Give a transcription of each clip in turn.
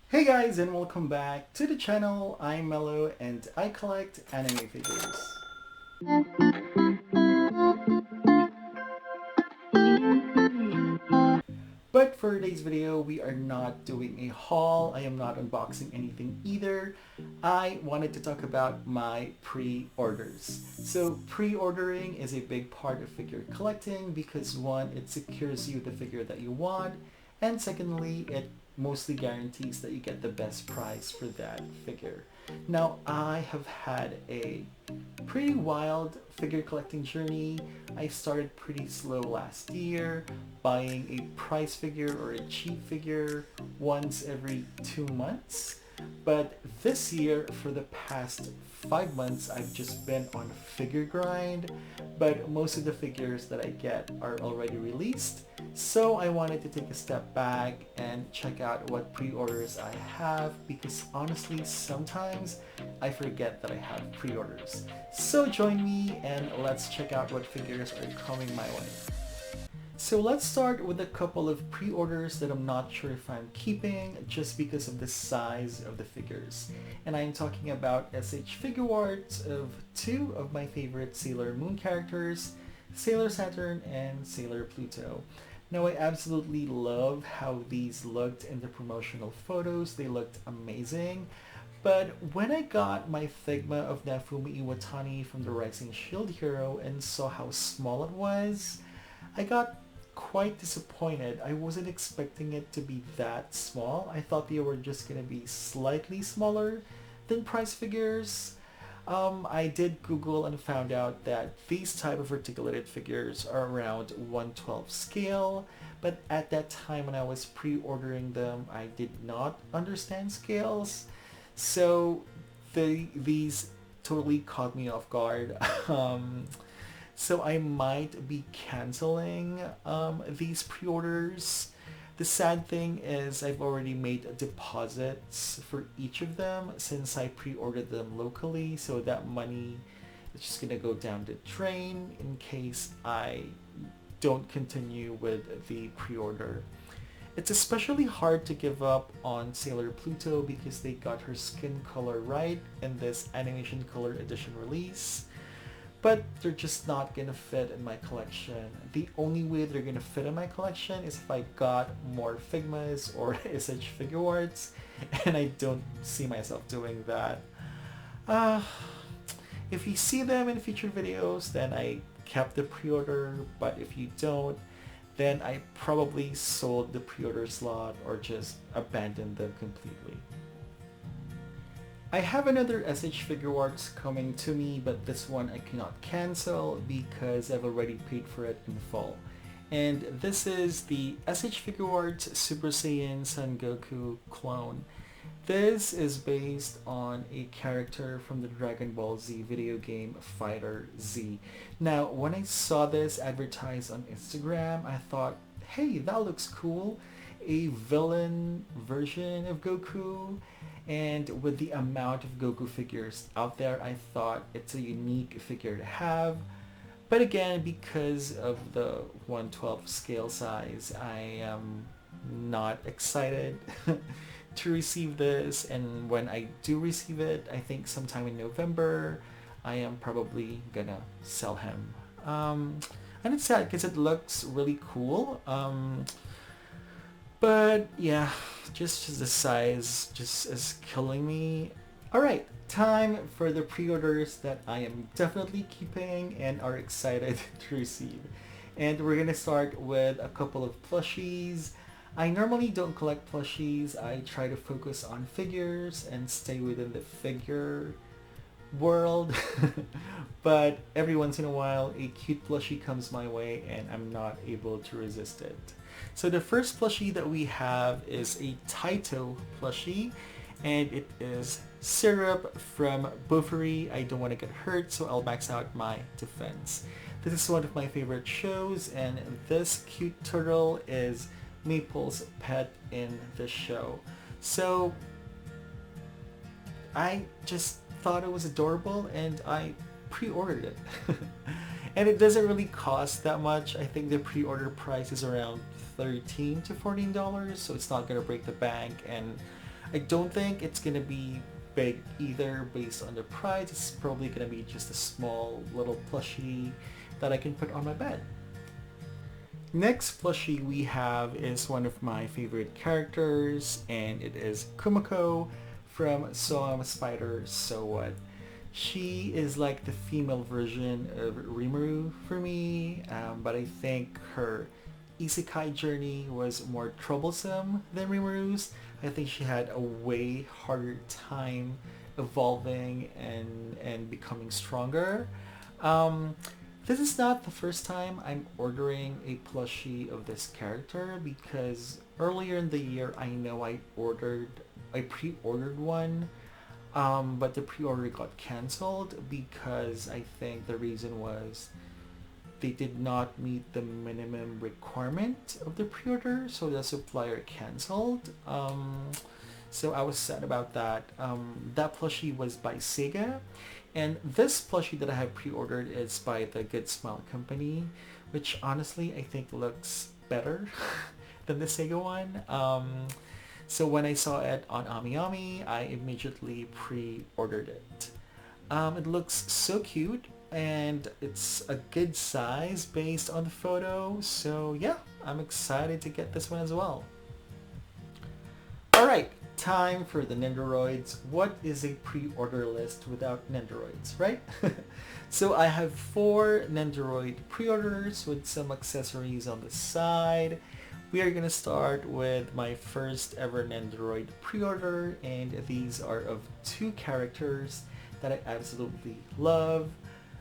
Hey guys, and welcome back to the channel. I'm Mello and I collect anime figures. But for today's video, we are not doing a haul. I am not unboxing anything either. I wanted to talk about my pre-orders. So pre-ordering is a big part of figure collecting because one, it secures you the figure that you want, and secondly, it mostly guarantees that you get the best price for that figure. Now, I have had a pretty wild figure collecting journey. I started pretty slow last year, buying a price figure or a cheap figure once every 2 months. But this year, for the past 5 months, I've just been on a figure grind, but most of the figures that I get are already released. So I wanted to take a step back and check out what pre-orders I have because honestly, sometimes I forget that I have pre-orders. So join me and let's check out what figures are coming my way. So let's start with a couple of pre-orders that I'm not sure if I'm keeping just because of the size of the figures. And I'm talking about SH Figuarts of two of my favorite Sailor Moon characters, Sailor Saturn and Sailor Pluto. Now I absolutely love how these looked in the promotional photos. They looked amazing. But when I got my Figma of Nafumi Iwatani from the Rising Shield Hero and saw how small it was, I got quite disappointed. I wasn't expecting it to be that small. I thought they were just gonna be slightly smaller than price figures. I did Google and found out that these type of articulated figures are around 1/12 scale, but at that time when I was pre-ordering them, I did not understand scales. So these totally caught me off guard. So I might be canceling these pre-orders. The sad thing is I've already made deposits for each of them since I pre-ordered them locally, so that money is just gonna go down the drain in case I don't continue with the pre-order. It's especially hard to give up on Sailor Pluto because they got her skin color right in this animation color edition release. But they're just not gonna fit in my collection. The only way they're gonna fit in my collection is if I got more Figmas or SH Figuarts, and I don't see myself doing that. Uh, if you see them in future videos, then I kept the pre-order, but if you don't, then I probably sold the pre-order slot or just abandoned them completely. I have another SH Figuarts coming to me, but this one I cannot cancel because I've already paid for it in full. And this is the SH Figuarts Super Saiyan Son Goku clone. This is based on a character from the Dragon Ball Z video game Fighter Z. Now, when I saw this advertised on Instagram, I thought, hey, that looks cool. A villain version of Goku. And with the amount of Goku figures out there, I thought it's a unique figure to have. But again, because of the 1/12 scale size, I am not excited to receive this. And when I do receive it, I think sometime in November, I am probably gonna sell him. And it's sad because it looks really cool. But yeah, just the size just is killing me. Alright, time for the pre-orders that I am definitely keeping and are excited to receive. And we're gonna start with a couple of plushies. I normally don't collect plushies. I try to focus on figures and stay within the figure world. But every once in a while a cute plushie comes my way and I'm not able to resist it. So the first plushie that we have is a Taito plushie, and it is Syrup from Buffery. I don't want to get hurt, so I'll max out my defense. This is one of my favorite shows, and this cute turtle is Maple's pet in the show. So I just thought it was adorable and I pre-ordered it. And it doesn't really cost that much. I think the pre-order price is around $13 to $14, so it's not gonna break the bank, and I don't think it's gonna be big either based on the price. It's probably gonna be just a small little plushie that I can put on my bed. Next plushie we have is one of my favorite characters, and it is Kumiko from So I'm a Spider, So What. She is like the female version of Rimuru for me, but I think her isekai journey was more troublesome than Rimuru's. I think she had a way harder time evolving and becoming stronger. Um, this is not the first time I'm ordering a plushie of this character, because earlier in the year I know I pre-ordered one, but the pre-order got cancelled because I think the reason was they did not meet the minimum requirement of the pre-order, so the supplier cancelled. So I was sad about that. That plushie was by Sega, and this plushie that I have pre-ordered is by the Good Smile Company, which honestly I think looks better than the Sega one. So when I saw it on AmiAmi, I immediately pre-ordered it. It looks so cute, and it's a good size based on the photo, so yeah, I'm excited to get this one as well. Alright, time for the Nendoroids. What is a pre-order list without Nendoroids, right? So I have 4 Nendoroid pre-orders with some accessories on the side. We are gonna start with my first ever Nendoroid pre-order, and these are of 2 characters that I absolutely love.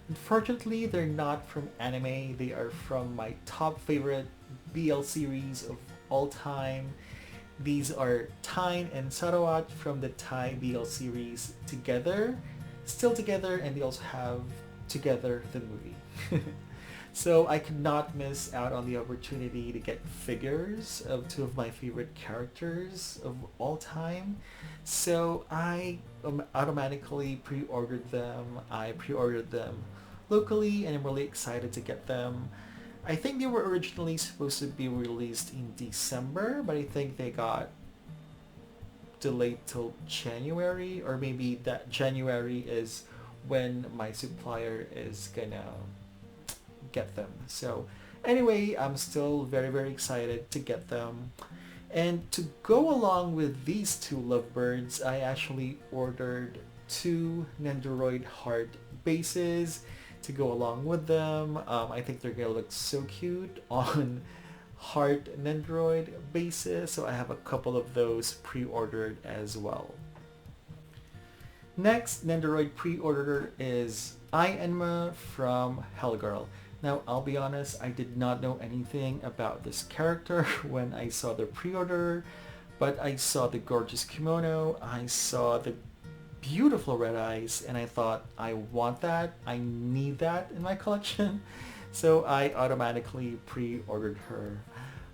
Unfortunately, they're not from anime. They are from my top favorite BL series of all time. These are Tyne and Sarawat from the Thai BL series Together, Still Together, and they also have Together the movie. So I could not miss out on the opportunity to get figures of 2 of my favorite characters of all time. So I automatically pre-ordered them. I pre-ordered them locally, and I'm really excited to get them. I think they were originally supposed to be released in December, but I think they got delayed till January, or maybe that January is when my supplier is gonna get them. So anyway, I'm still very excited to get them. And to go along with these 2 lovebirds, I actually ordered 2 Nendoroid heart bases to go along with them. I think they're gonna look so cute on heart Nendoroid bases, so I have a couple of those pre-ordered as well. Next Nendoroid pre-order is Enma from Hellgirl. Now, I'll be honest, I did not know anything about this character when I saw the pre-order, but I saw the gorgeous kimono, I saw the beautiful red eyes, and I thought, I want that, I need that in my collection. So I automatically pre-ordered her.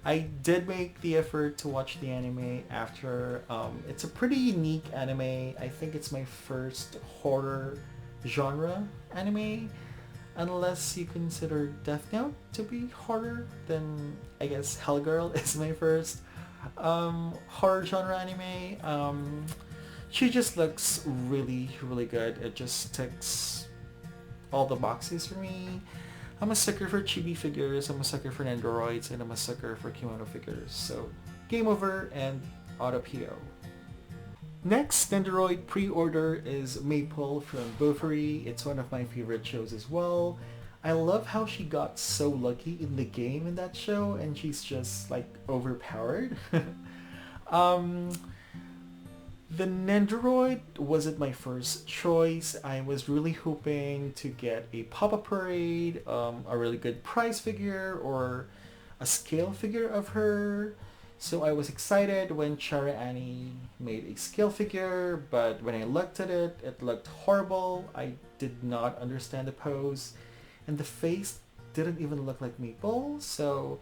I did make the effort to watch the anime after. It's a pretty unique anime. I think it's my first horror genre anime. Unless you consider Death Note to be horror, then I guess Hellgirl is my first horror genre anime. She just looks really good. It just ticks all the boxes for me. I'm a sucker for chibi figures, I'm a sucker for Nendoroids, and I'm a sucker for kimono figures. So game over and auto PO. Next Nendoroid pre-order is Maple from Bofuri. It's one of my favorite shows as well. I love how she got so lucky in the game in that show, and she's just like overpowered. The Nendoroid wasn't my first choice. I was really hoping to get a pop-up parade, a really good prize figure, or a scale figure of her. So I was excited when Chara Annie made a scale figure, but when I looked at it, it looked horrible. I did not understand the pose, and the face didn't even look like Maple, so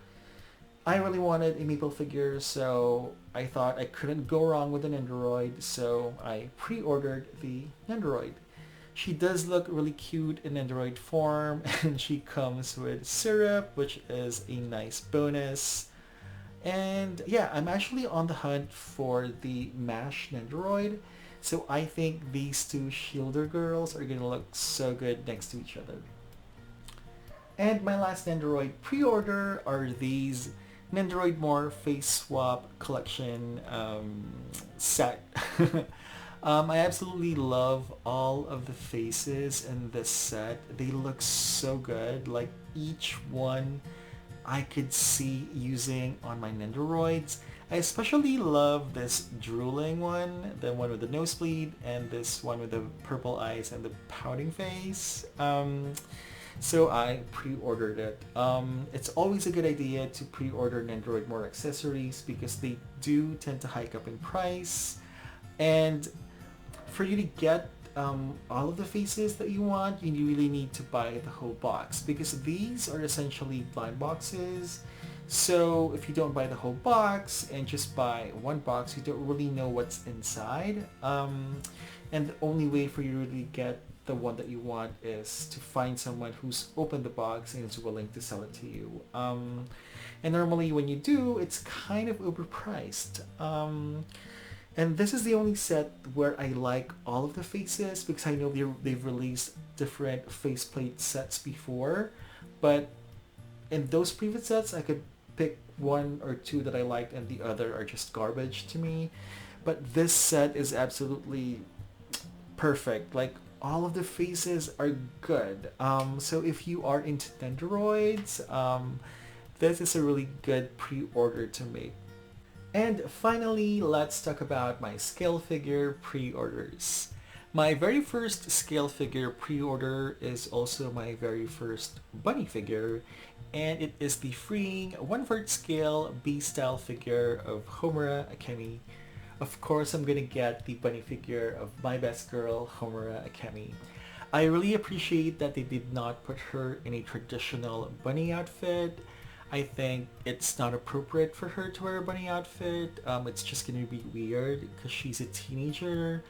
I really wanted a Maple figure, so I thought I couldn't go wrong with an Nendoroid, so I pre-ordered the Nendoroid. She does look really cute in Nendoroid form, and she comes with syrup, which is a nice bonus. And yeah, I'm actually on the hunt for the MASH Nendoroid. So I think these two Shielder girls are gonna look so good next to each other. And my last Nendoroid pre-order are these Nendoroid More Face Swap Collection set. I absolutely love all of the faces in this set. They look so good. Like each one I could see using on my Nendoroids. I especially love this drooling one, the one with the nosebleed, and this one with the purple eyes and the pouting face. So I pre-ordered it. It's always a good idea to pre-order Nendoroid More accessories because they do tend to hike up in price. And for you to get all of the faces that you want, you really need to buy the whole box because these are essentially blind boxes. So if you don't buy the whole box and just buy one box, you don't really know what's inside. And the only way for you to really get the one that you want is to find someone who's opened the box and is willing to sell it to you. And normally when you do, it's kind of overpriced. And this is the only set where I like all of the faces because I know they've released different faceplate sets before. But in those previous sets, I could pick one or two that I liked and the other are just garbage to me. But this set is absolutely perfect. Like all of the faces are good. So if you are into Nendoroids, this is a really good pre-order to make. And finally, let's talk about my scale figure pre-orders. My very first scale figure pre-order is also my very first bunny figure, and it is the freeing 1/4 scale B-style figure of Homura Akemi. Of course, I'm gonna get the bunny figure of my best girl, Homura Akemi. I really appreciate that they did not put her in a traditional bunny outfit. I think it's not appropriate for her to wear a bunny outfit. It's just gonna be weird because she's a teenager.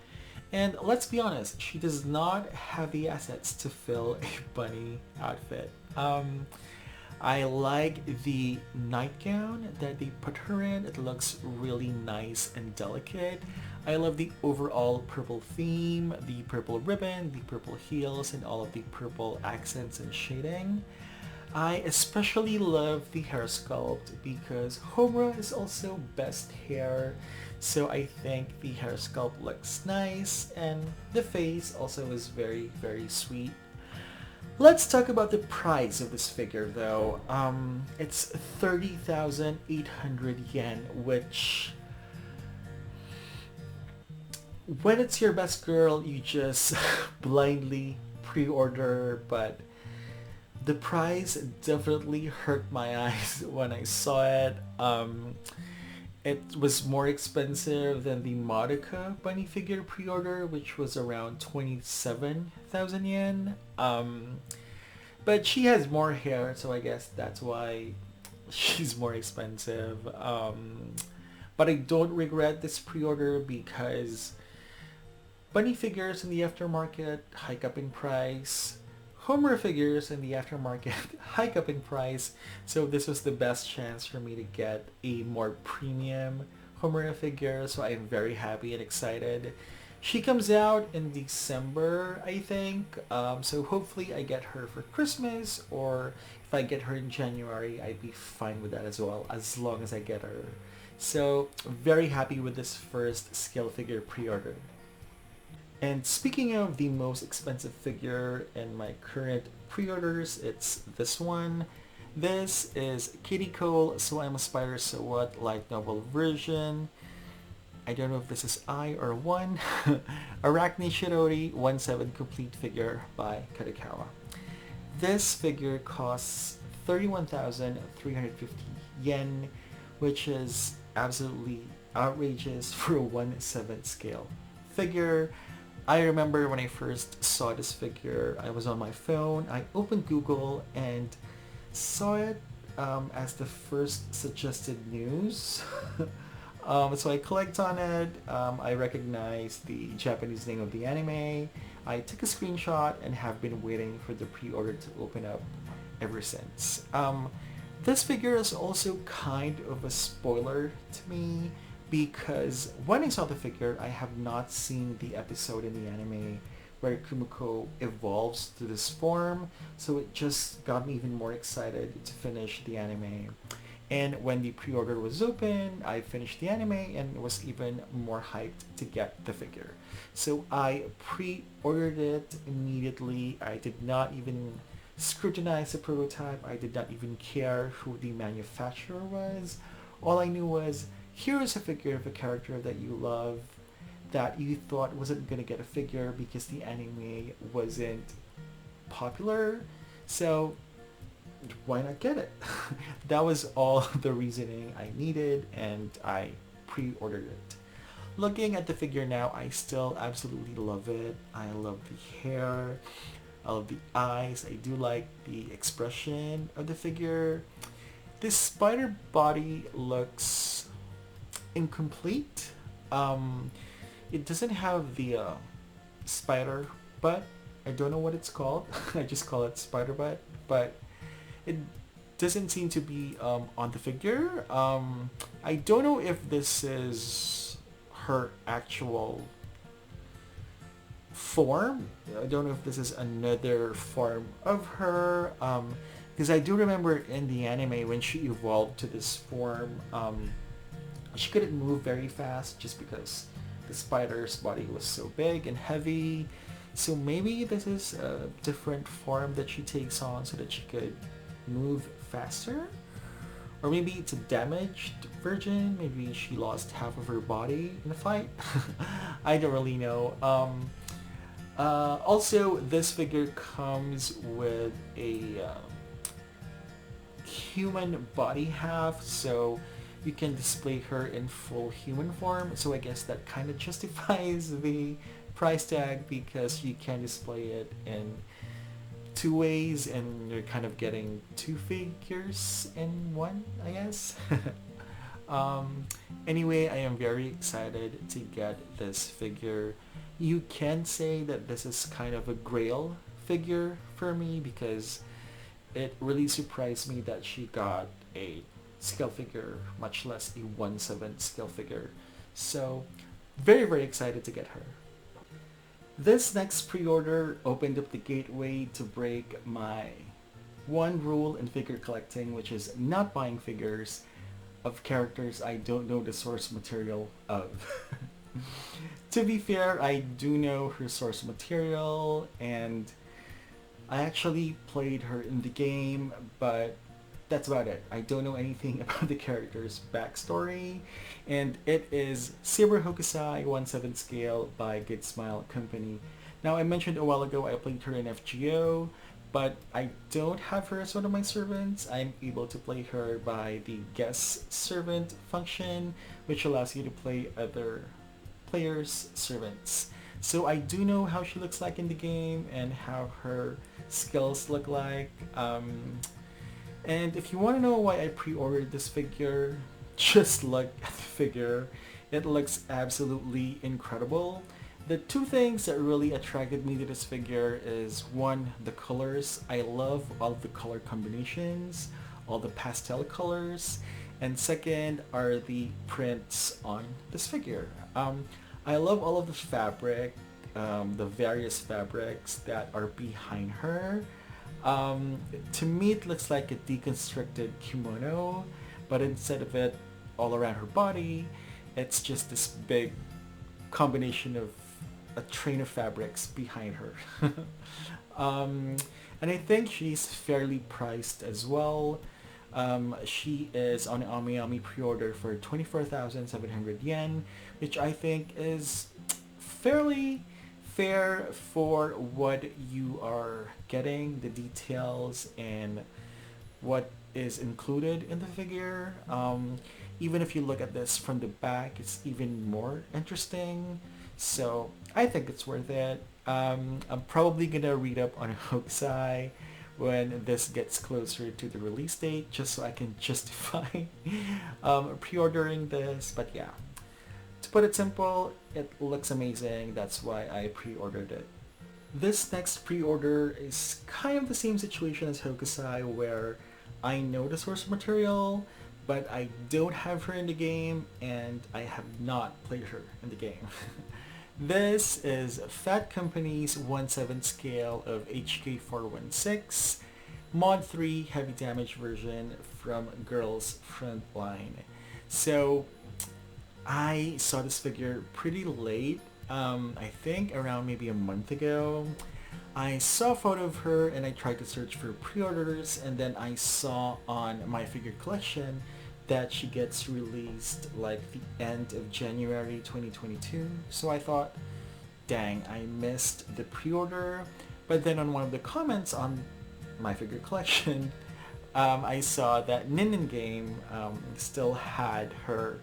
And let's be honest, she does not have the assets to fill a bunny outfit. I like the nightgown that they put her in. It looks really nice and delicate. I love the overall purple theme, the purple ribbon, the purple heels, and all of the purple accents and shading. I especially love the hair sculpt because Homura is also best hair, so I think the hair sculpt looks nice and the face also is very, very sweet. Let's talk about the price of this figure though. It's 30,800 yen, which when it's your best girl, you just blindly pre-order, but the price definitely hurt my eyes when I saw it. It was more expensive than the Modica bunny figure pre-order, which was around 27,000 yen. But she has more hair, so I guess that's why she's more expensive. But I don't regret this pre-order because bunny figures in the aftermarket hike up in price. Homura figures in the aftermarket hike up in price, so this was the best chance for me to get a more premium Homura figure, so I am very happy and excited. She comes out in December, I think, so hopefully I get her for Christmas, or if I get her in January, I'd be fine with that as well, as long as I get her. So very happy with this first scale figure pre-order. And speaking of the most expensive figure in my current pre-orders, it's this one. This is Kitty Cole, So I'm a Spider, So What light novel version. I don't know if this is I or 1. Arachne Shirori 1/7 complete figure by Kadokawa. This figure costs 31,350 yen, which is absolutely outrageous for a 1/7 scale figure. I remember when I first saw this figure, I was on my phone, I opened Google and saw it as the first suggested news. So I clicked on it, I recognized the Japanese name of the anime, I took a screenshot and have been waiting for the pre-order to open up ever since. This figure is also kind of a spoiler to me because when I saw the figure, I have not seen the episode in the anime where Kumiko evolves to this form, so it just got me even more excited to finish the anime. And when the pre-order was open, I finished the anime and was even more hyped to get the figure. So I pre-ordered it immediately. I did not even scrutinize the prototype. I did not even care who the manufacturer was. All I knew was, here is a figure of a character that you love, that you thought wasn't going to get a figure because the anime wasn't popular. So why not get it? That was all the reasoning I needed, and I pre-ordered it. Looking at the figure now, I still absolutely love it. I love the hair, I love the eyes. I do like the expression of the figure. This spider body looks incomplete. It doesn't have the spider butt. I don't know what it's called. I just call it spider butt, but it doesn't seem to be on the figure. I don't know if this is her actual form. I don't know if this is another form of her. Because I do remember in the anime when she evolved to this form, she couldn't move very fast just because the spider's body was so big and heavy. So maybe this is a different form that she takes on so that she could move faster? Or maybe it's a damaged version. Maybe she lost half of her body in the fight. I don't really know. Also, this figure comes with a human body half, so you can display her in full human form. So I guess that kind of justifies the price tag because you can display it in two ways and you're kind of getting two figures in one, I guess. Anyway, I am very excited to get this figure. You can say that this is kind of a grail figure for me because it really surprised me that she got a scale figure, much less a 1/7 scale figure. So very, very excited to get her. This next pre-order opened up the gateway to break my one rule in figure collecting, which is not buying figures of characters I don't know the source material of. To be fair, I do know her source material and I actually played her in the game, but that's about it. I don't know anything about the character's backstory, and it is Saber Hokusai 1/7 scale by Good Smile Company. Now, I mentioned a while ago I played her in FGO, but I don't have her as one of my servants. I'm able to play her by the guest servant function, which allows you to play other players' servants. So I do know how she looks like in the game and how her skills look like. And if you want to know why I pre-ordered this figure, just look at the figure. It looks absolutely incredible. The two things that really attracted me to this figure is one, the colors. I love all of the color combinations, all the pastel colors. And second are the prints on this figure. I love all of the fabric, the various fabrics that are behind her. To me it looks like a deconstructed kimono, but instead of it all around her body, it's just this big combination of a train of fabrics behind her. And I think she's fairly priced as well. She is on Ami pre-order for 24,700 yen, which I think is fairly fair for what you are getting, the details and what is included in the figure. Even if you look at this from the back, it's even more interesting. So I think it's worth it. I'm probably gonna read up on Hokusai when this gets closer to the release date, just so I can justify pre-ordering this. But yeah, to put it simple, it looks amazing. That's why I pre-ordered it. This next pre-order is kind of the same situation as Hokusai, where I know the source material, but I don't have her in the game, and I have not played her in the game. This is Fat Company's 1/7 scale of HK416, Mod 3 Heavy Damage version from Girls Frontline. So I saw this figure pretty late, I think around maybe a month ago. I saw a photo of her and I tried to search for pre-orders, and then I saw on my figure collection that she gets released like the end of January 2022. So I thought, dang, I missed the pre-order. But then on one of the comments on my figure collection, I saw that Game still had her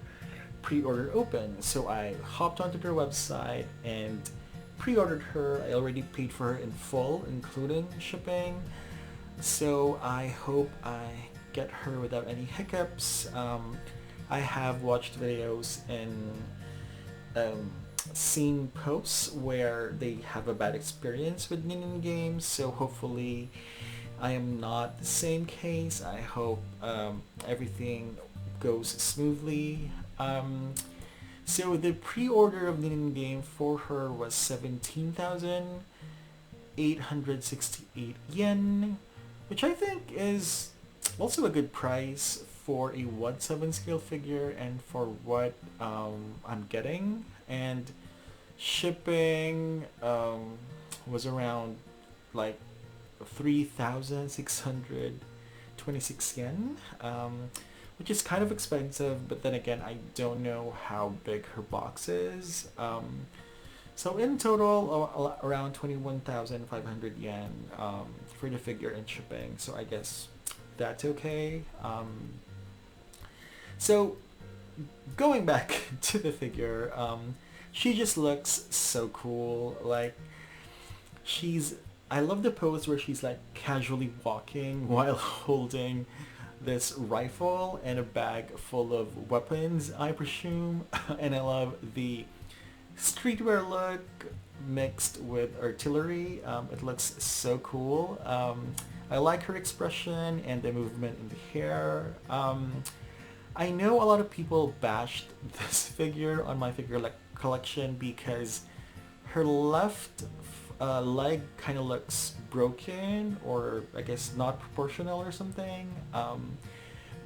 pre-order open. So I hopped onto their website and pre-ordered her. I already paid for her in full, including shipping. So I hope I get her without any hiccups. I have watched videos and seen posts where they have a bad experience with Ninin games, so hopefully I am not the same case. I hope everything goes smoothly. So the pre-order of Ninin game for her was 17,868 yen, which I think is also a good price for a 1/7 scale figure and for what I'm getting. And shipping was around like 3,626 yen, which is kind of expensive, but then again, I don't know how big her box is. So in total, around 21,500 yen for the figure and shipping. So I guess that's okay. So going back to the figure, she just looks so cool. Like I love the pose where she's like casually walking while holding this rifle and a bag full of weapons, I presume. And I love the streetwear look mixed with artillery. It looks so cool. I like her expression and the movement in the hair. I know a lot of people bashed this figure on my figure collection because her left leg kind of looks broken, or I guess not proportional or something.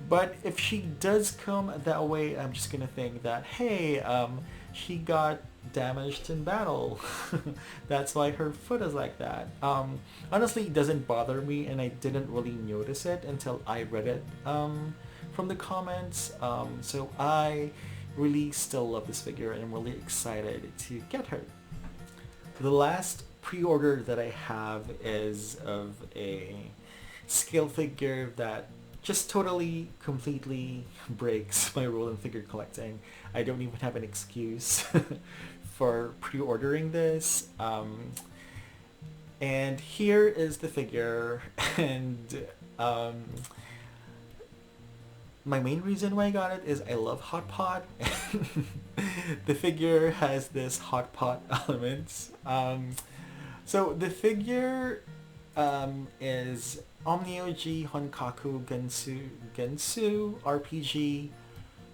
But if she does come that way, I'm just gonna think that, hey, she got damaged in battle. That's why her foot is like that. Honestly, it doesn't bother me, and I didn't really notice it until I read it from the comments. So I really still love this figure, and I'm really excited to get her. The last pre-order that I have is of a scale figure that just totally, completely breaks my rule in figure collecting. I don't even have an excuse for pre-ordering this. And here is the figure, and my main reason why I got it is I love hot pot. The figure has this hot pot elements. So the figure is Omnioji Honkaku Gensu RPG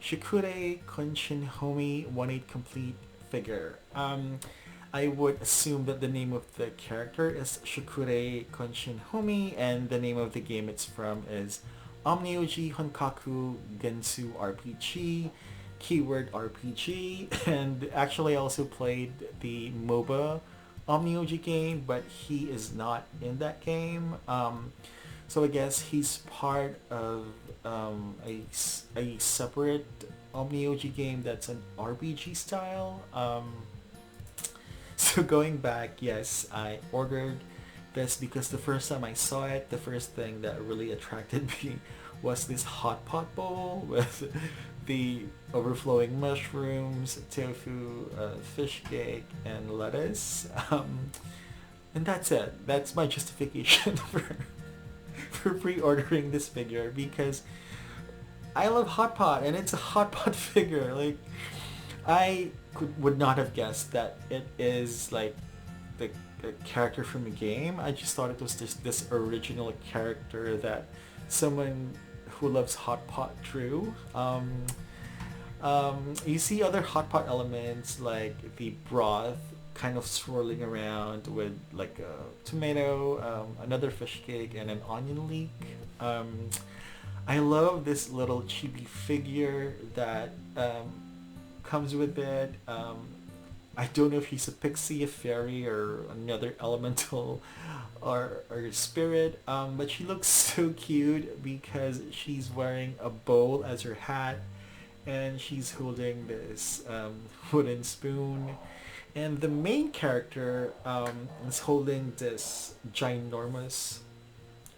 Shikure Konshin Homi 1/8 complete figure. I would assume that the name of the character is Shikure Konshin Homi, and the name of the game it's from is Omnioji Honkaku Gensu RPG, keyword RPG. And actually I also played the MOBA Omnioji game, but he is not in that game. So I guess he's part of a separate Omnioji game that's an RPG style. So going back, yes, I ordered this because the first time I saw it, the first thing that really attracted me was this hot pot bowl with the overflowing mushrooms, tofu, fish cake, and lettuce. And that's it. That's my justification for pre-ordering this figure, because I love hot pot and it's a hot pot figure. Like, I would not have guessed that it is like the character from the game. I just thought it was just this original character that someone who loves hot pot Drew. You see other hot pot elements like the broth kind of swirling around with like a tomato, another fish cake, and an onion leek. I love this little chibi figure that comes with it. I don't know if he's a pixie, a fairy, or another elemental or spirit, but she looks so cute because she's wearing a bowl as her hat and she's holding this wooden spoon. And the main character is holding this ginormous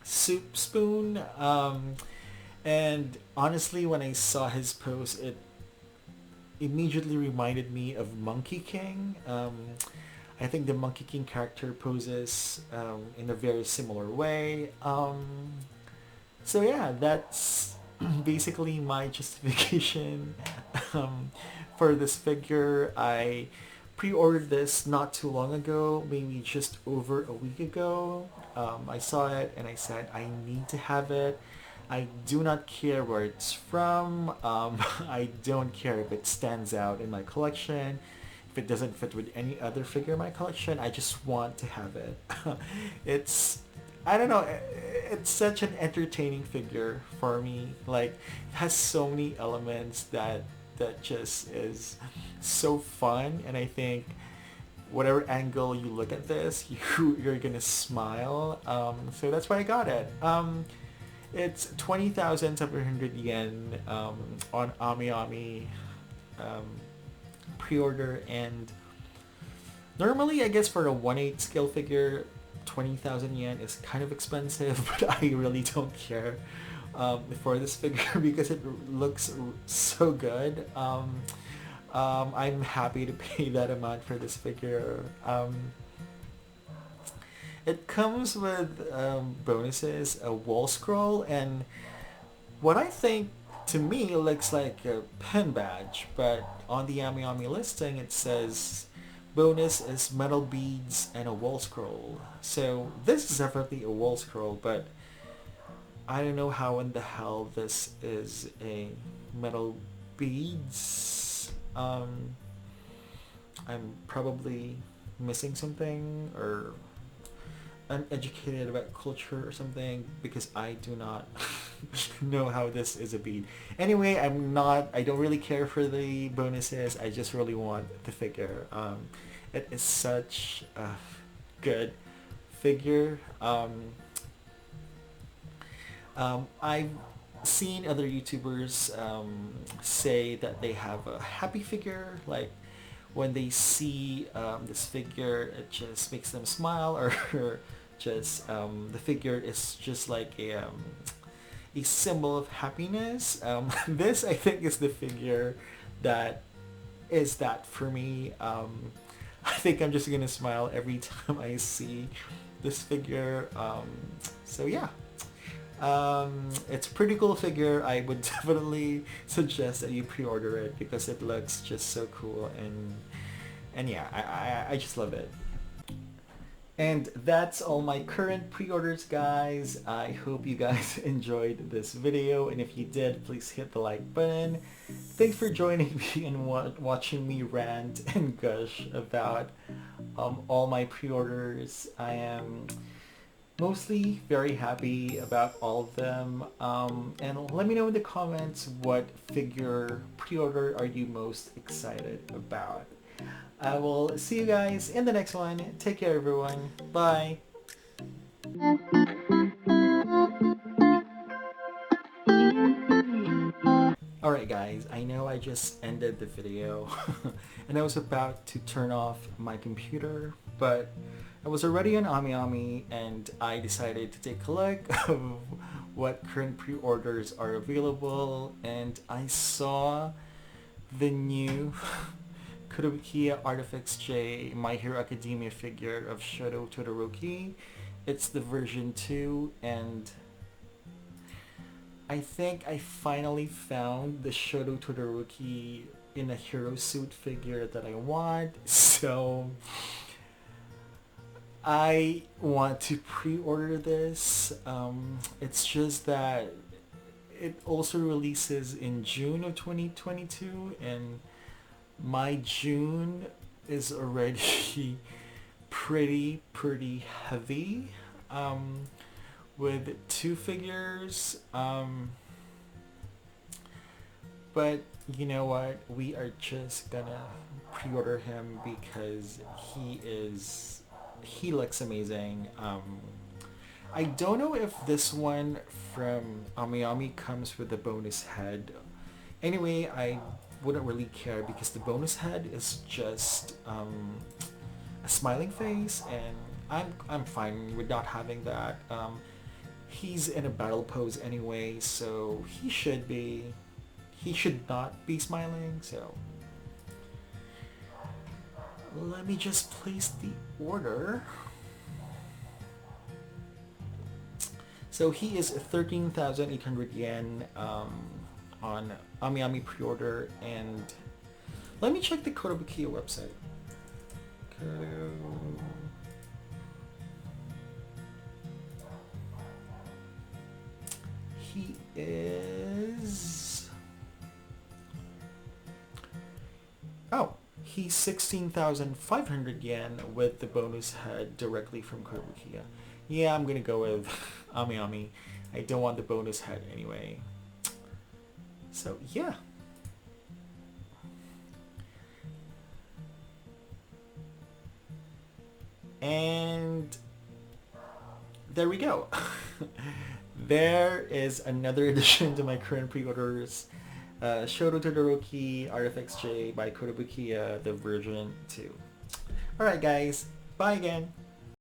soup spoon. And honestly, when I saw his pose, it immediately reminded me of Monkey King. I think the Monkey King character poses in a very similar way. So yeah, that's basically my justification for this figure. I pre-ordered this not too long ago, maybe just over a week ago. I saw it and I said I need to have it. I do not care where it's from. I don't care if it stands out in my collection. If it doesn't fit with any other figure in my collection, I just want to have it. It's, I don't know, it's such an entertaining figure for me. Like, it has so many elements that just is so fun, and I think whatever angle you look at this, you're gonna smile. So that's why I got it. It's 20,700 yen on AmiAmi pre-order, and normally I guess for a 1/8 scale figure 20,000 yen is kind of expensive, but I really don't care for this figure because it looks so good. I'm happy to pay that amount for this figure. It comes with bonuses, a wall scroll, and what I think to me looks like a pen badge, but on the AmiAmi listing it says bonus is metal beads and a wall scroll. So this is definitely a wall scroll, but I don't know how in the hell this is a metal beads. I'm probably missing something or uneducated about culture or something because I do not know how this is a bead. Anyway, I don't really care for the bonuses. I just really want the figure. It is such a good figure. I've seen other YouTubers say that they have a happy figure, like when they see this figure, it just makes them smile, or just the figure is just like a symbol of happiness. This I think is the figure that is that for me. I think I'm just gonna smile every time I see this figure. So yeah. It's a pretty cool figure. I would definitely suggest that you pre-order it because it looks just so cool, and yeah, I just love it. And that's all my current pre-orders, guys. I hope you guys enjoyed this video, and if you did, please hit the like button. Thanks for joining me and watching me rant and gush about all my pre-orders. I am mostly very happy about all of them, and let me know in the comments what figure pre-order are you most excited about. I will see you guys in the next one. Take care, everyone. Bye. Alright guys, I know I just ended the video and I was about to turn off my computer, but I was already on AmiAmi and I decided to take a look of what current pre-orders are available, and I saw the new Heya Artifacts J My Hero Academia figure of Shoto Todoroki. It's the version 2, and I think I finally found the Shoto Todoroki in a hero suit figure that I want. So I want to pre-order this. It's just that it also releases in June of 2022, and my June is already pretty heavy, with two figures. But you know what? We are just gonna pre-order him because he looks amazing. I don't know if this one from Amiyami comes with the bonus head. Anyway, I wouldn't really care because the bonus head is just a smiling face, and I'm fine with not having that. He's in a battle pose anyway, so he should not be smiling. So let me just place the order. So he is 13,800 yen on Amiyami pre-order, and let me check the Kotobukiya website. He is... Oh, he's 16,500 yen with the bonus head directly from Kotobukiya. Yeah, I'm gonna go with Amiyami. I don't want the bonus head anyway. So yeah. And there we go. There is another addition to my current pre-orders. Shoto Todoroki RFXJ by Kotobukiya, the version 2. Alright guys, bye again.